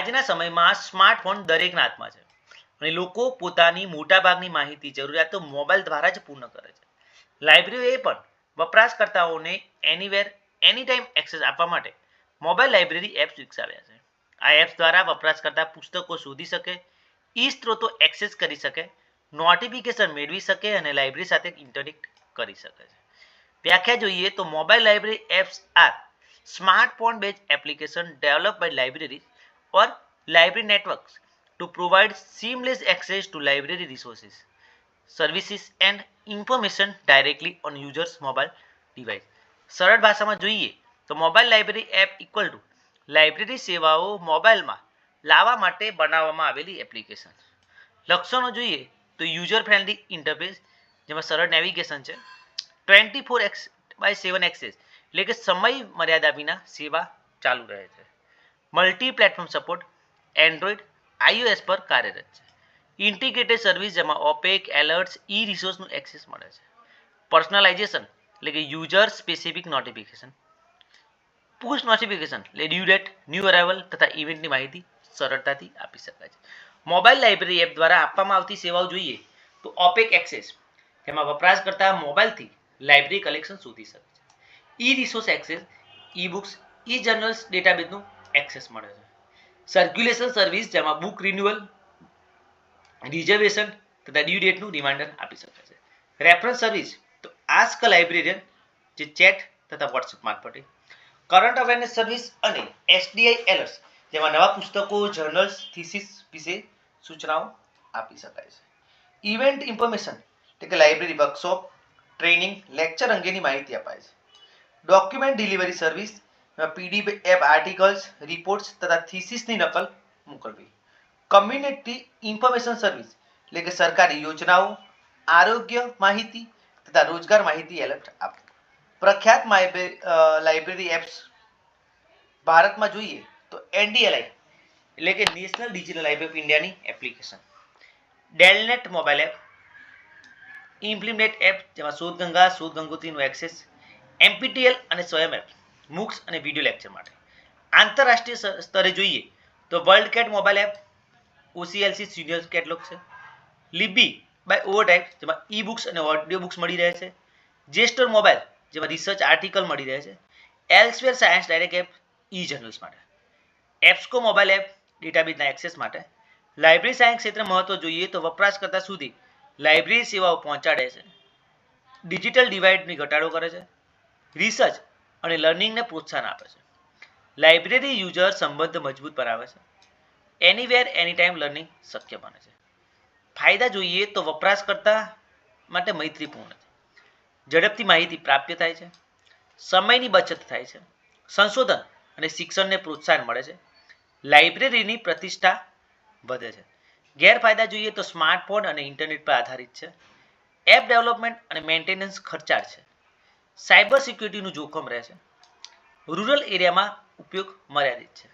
આજના સમયમાં સ્માર્ટફોન દરેકના હાથમાં છે અને લોકો પોતાની મોટાભાગની માહિતી જરૂરિયાતો મોબાઈલ દ્વારા જ પૂર્ણ કરે છે. લાઇબ્રેરીએ પણ વપરાશકર્તાઓને એનીવેર એની ટાઈમ એક્સેસ આપવા માટે મોબાઈલ લાઇબ્રેરી એપ્સ વિકસાવ્યા છે. આ એપ્સ દ્વારા વપરાશકર્તા પુસ્તકો શોધી શકે, ઈ સ્ત્રોતો એક્સેસ કરી શકે, નોટિફિકેશન મેળવી શકે અને લાઇબ્રેરી સાથે ઇન્ટરેક્ટ કરી શકે છે. વ્યાખ્યા જોઈએ તો mobile library apps are smartphone based application developed by libraries or library networks to provide seamless access to library resources, services and information directly on users mobile device. સરળ ભાષામાં જોઈએ તો mobile library app equal to library સેવાઓ મોબાઈલમાં લાવવા માટે બનાવવામાં આવેલી એપ્લિકેશન. લક્ષણો જોઈએ તો યુઝર ફ્રેન્ડલી ઇન્ટરફેસ જેમાં સરળ નેવિગેશન છે, 24/7 એક્સેસ એટલે કે સમય મર્યાદા વિના સેવા ચાલુ રહે છે, multi platform support Android iOS પર કાર્યરત છે, ઇન્ટિગ્રેટેડ સર્વિસ જેમાં ઓપેક એલર્ટ્સ ઈ રિસોર્સનું એક્સેસ મળે છે, પર્સનલાઇઝેશન એટલે કે user specific notification, push notification એટલે ડ્યુ ડેટ, ન્યૂ અરાઇવલ તથા ઇવેન્ટની માહિતી સરળતાથી આપી શકાય છે. મોબાઈલ લાઇબ્રેરી એપ દ્વારા આપવામાં આવતી સેવાઓ જોઈએ તો ઓપેક એક્સેસ જેમાં વપરાશકર્તા મોબાઈલથી લાઇબ્રેરી કલેક્શન શોધી શકે છે, ઈ રિસોર્સ એક્સેસ ઈ બુક્સ ઈ જર્નલ્સ ડેટાબેઝનું એક્સેસ મળે છે, સર્ક્યુલેશન સર્વિસ જેમાં બુક રિન્યુઅલ, રિઝર્વેશન તથા ડ્યુ ડેટનું રિમાઇન્ડર આપી શકે છે, રેફરન્સ સર્વિસ તો આસ્ક લાઇબ્રેરિયન જે ચેટ તથા વોટ્સએપ મારફતે, કરંટ અવેરનેસ સર્વિસ અને એસડીઆઈ એલર્ટ્સ જેમાં નવા પુસ્તકો, જર્નલ્સ, થીસીસ વિશે સૂચનાઓ આપી શકાય છે, ઇવેન્ટ ઇન્ફોર્મેશન એટલે કે લાઇબ્રેરી વર્કશોપ, ટ્રેનિંગ, લેક્ચર અંગેની માહિતી અપાય છે, document delivery service PDF articles, reports તથા થીસીસની નકલ મોકલવી, કમ્યુનિટી ઇન્ફોર્મેશન સર્વિસ એટલે કે સરકારી યોજનાઓ, આરોગ્ય માહિતી તથા રોજગાર માહિતી એલર્ટ આપવું. પ્રખ્યાત લાઇબ્રેરી એપ્સ ભારતમાં જોઈએ તો એનડીએલઆઈ એટલે કે નેશનલ ડિજિટલ લાઇબ્રેરી ઓફ ઇન્ડિયાની application, DELNET mobile app, implement app જેમાં શોધગંગા, શોધગંગોત્રીનું એક્સેસ, એમપીટીએલ અને સ્વયં એપ મૂક્સ અને વિડીયો લેક્ચર માટે. આંતરરાષ્ટ્રીય સ્તરે જોઈએ તો WorldCat mobile app, OCLC senior catalogue છે, લિબી બાય ઓવરટાઇપ જેમાં ઈ બુક્સ અને ઓડિયો બુક્સ મળી રહે છે, જેસ્ટોર મોબાઈલ જેમાં રિસર્ચ આર્ટિકલ મળી રહે છે, Elsevier ScienceDirect app e journals માટે, એપ્સકો મોબાઈલ એપ ડેટાબેઝના એક્સેસ માટે. લાઇબ્રેરી સાયન્સ ક્ષેત્રે મહત્વ જોઈએ તો વપરાશકર્તા સુધી લાઇબ્રેરી સેવાઓ પહોંચાડે છે, ડિજિટલ ડિવાઇડની ઘટાડો કરે છે, રિસર્ચ અને લર્નિંગને પ્રોત્સાહન આપે છે, લાઇબ્રેરી યુઝર સંબંધ મજબૂત બનાવે છે, એનીવેર એની ટાઈમ લર્નિંગ શક્ય બને છે. ફાયદા જોઈએ તો વપરાશકર્તા માટે મૈત્રીપૂર્ણ છે, ઝડપથી માહિતી પ્રાપ્ત થાય છે, સમયની બચત થાય છે, સંશોધન અને શિક્ષણને પ્રોત્સાહન મળે છે, લાઇબ્રેરીની પ્રતિષ્ઠા વધે છે. ગેરફાયદા જોઈએ તો સ્માર્ટફોન અને ઇન્ટરનેટ પર આધારિત છે, એપ ડેવલપમેન્ટ અને મેન્ટેનન્સ ખર્ચાળ છે, સાયબર સિક્યુરિટીનું જોખમ રહે છે, રૂરલ એરિયામાં ઉપયોગ મર્યાદિત છે.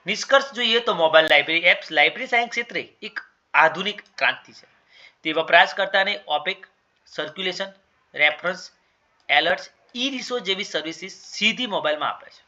નિષ્કર્ષ જોઈએ તો mobile library apps library science ક્ષેત્રે એક આધુનિક ક્રાંતિ છે. તે વપરાશકર્તાને ઓપેક, સર્ક્યુલેશન, રેફરન્સ, એલર્ટ્સ, ઈ રિસોર્સ જેવી સર્વિસીસ સીધી મોબાઈલમાં આપે છે.